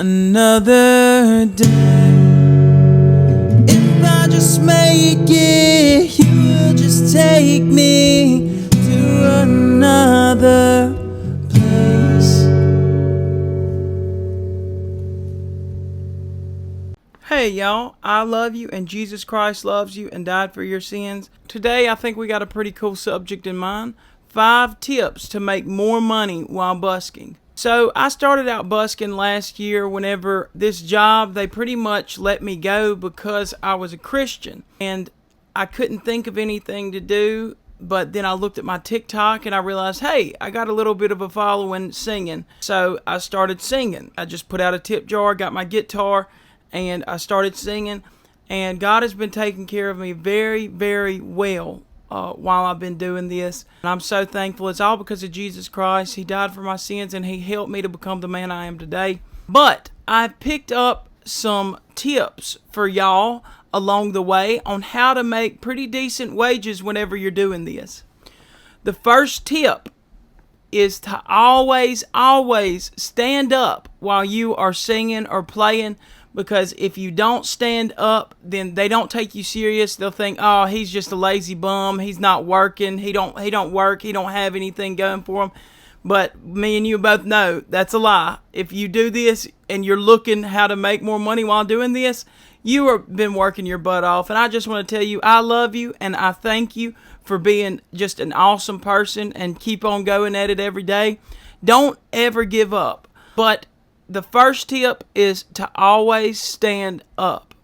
Another day. If I just make it, you will just take me to another place. Hey y'all, I love you and Jesus Christ loves you and died for your sins. Today I think we got a pretty cool subject in mind. 5 tips to make more money while busking. So I started out busking last year whenever this job, they pretty much let me go because I was a Christian. And I couldn't think of anything to do, but then I looked at my TikTok and I realized, hey, I got a little bit of a following singing. So I started singing. I just put out a tip jar, got my guitar, and I started singing. And God has been taking care of me very, very well while I've been doing this. And I'm so thankful. It's all because of Jesus Christ. He died for my sins and He helped me to become the man I am today. But I've picked up some tips for y'all along the way on how to make pretty decent wages whenever you're doing this. The first tip is to always stand up while you are singing or playing, because if you don't stand up, then they don't take you serious. They'll think, oh, he's just a lazy bum. He's not working. He don't work. He don't have anything going for him. But me and you both know that's a lie. If you do this and you're looking how to make more money while doing this, you have been working your butt off. And I just want to tell you, I love you and I thank you for being just an awesome person and keep on going at it every day. Don't ever give up. But the first tip is to always stand up.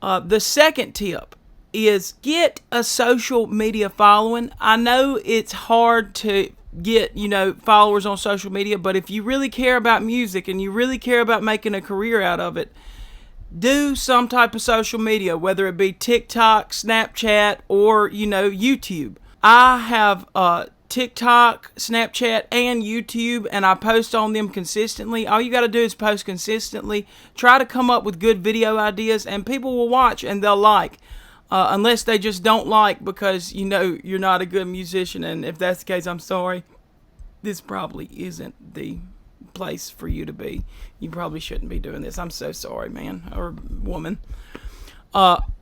The second tip is get a social media following. I know it's hard to get, followers on social media, but if you really care about music and you really care about making a career out of it, do some type of social media, whether it be TikTok, Snapchat, or, YouTube. I have TikTok, Snapchat, and YouTube, and I post on them consistently. All you got to do is post consistently. Try to come up with good video ideas, and people will watch and they'll like. Unless they just don't like because, you're not a good musician, and if that's the case, I'm sorry. This probably isn't the place for you to be. You probably shouldn't be doing this. I'm so sorry, man or woman.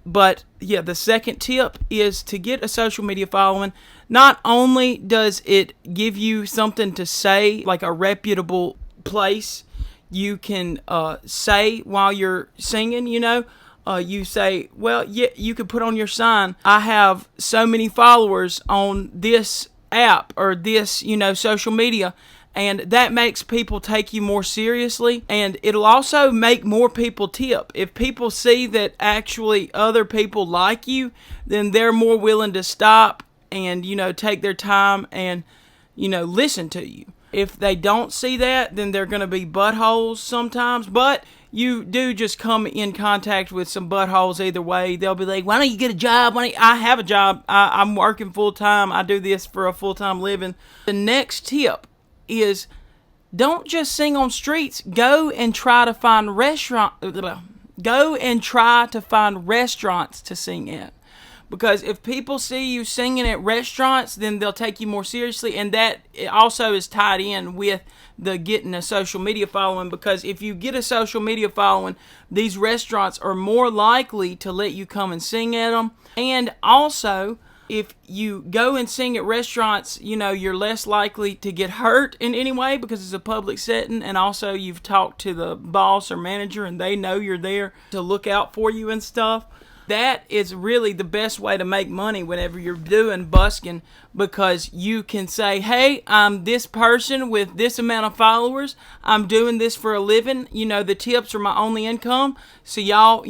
But yeah, the second tip is to get a social media following. Not only does it give you something to say, like a reputable place you can say while you're singing, you say, well, yeah, you could put on your sign, I have so many followers on this app or this, social media. And that makes people take you more seriously. And it'll also make more people tip. If people see that actually other people like you, then they're more willing to stop and, take their time and, listen to you. If they don't see that, then they're going to be buttholes sometimes. But you do just come in contact with some buttholes either way. They'll be like, why don't you get a job? I have a job. I'm working full time. I do this for a full-time living. The next tip is don't just sing on streets. Go and try to find restaurants to sing at. Because if people see you singing at restaurants, then they'll take you more seriously. And that also is tied in with the getting a social media following. Because if you get a social media following, these restaurants are more likely to let you come and sing at them. And also, if you go and sing at restaurants, you're less likely to get hurt in any way because it's a public setting. And also you've talked to the boss or manager and they know you're there to look out for you and stuff. That is really the best way to make money whenever you're doing busking, because you can say, hey, I'm this person with this amount of followers. I'm doing this for a living. The tips are my only income. So y'all,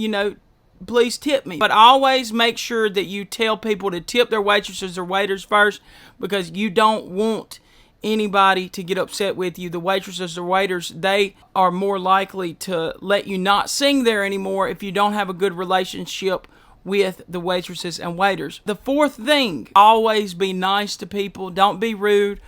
please tip me. But always make sure that you tell people to tip their waitresses or waiters first, because you don't want anybody to get upset with you. The waitresses or waiters, they are more likely to let you not sing there anymore if you don't have a good relationship with the waitresses and waiters. The fourth thing, always be nice to people. Don't be rude.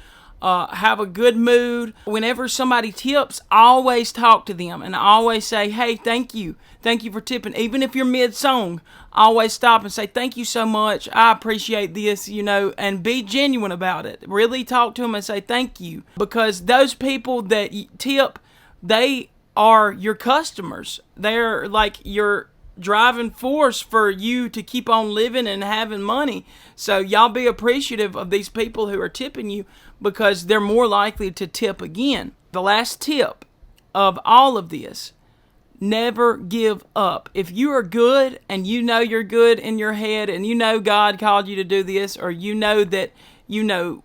Have a good mood. Whenever somebody tips, always talk to them and always say, hey, thank you. Thank you for tipping. Even if you're mid-song, always stop and say, thank you so much. I appreciate this, and be genuine about it. Really talk to them and say thank you. Because those people that tip, they are your customers. They're like your driving force for you to keep on living and having money. So y'all be appreciative of these people who are tipping you, because they're more likely to tip again. The last tip of all of this: never give up. If you are good and you know you're good in your head and you know God called you to do this, or you know that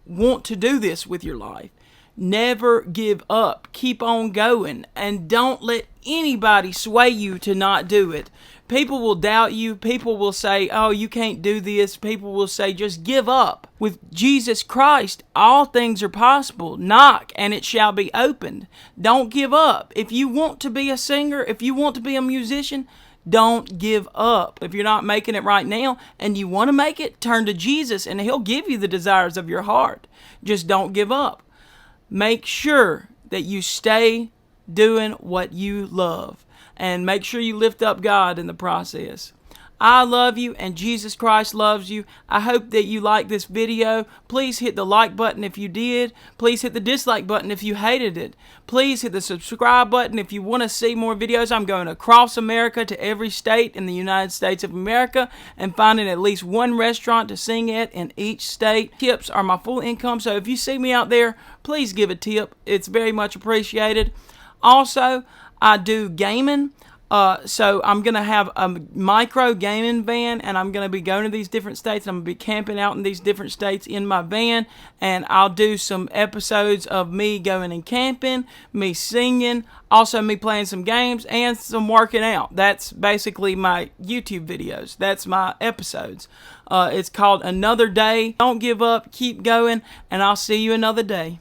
want to do this with your life, never give up. Keep on going, and don't let anybody sway you to not do it. People will doubt you. People will say, oh, you can't do this. People will say, just give up. With Jesus Christ, all things are possible. Knock, and it shall be opened. Don't give up. If you want to be a singer, if you want to be a musician, don't give up. If you're not making it right now and you want to make it, turn to Jesus and He'll give you the desires of your heart. Just don't give up. Make sure that you stay doing what you love, and make sure you lift up God in the process. I love you, and Jesus Christ loves you. I hope that you like this video. Please hit the like button if you did. Please hit the dislike button if you hated it. Please hit the subscribe button if you want to see more videos. I'm going across America to every state in the United States of America and finding at least one restaurant to sing at in each state. Tips are my full income, so if you see me out there, please give a tip. It's very much appreciated. Also, I do gaming. So I'm going to have a micro gaming van, and I'm going to be going to these different states. I'm going to be camping out in these different states in my van, and I'll do some episodes of me going and camping, me singing, also me playing some games, and some working out. That's basically my YouTube videos. That's my episodes. It's called Another Day. Don't give up. Keep going, and I'll see you another day.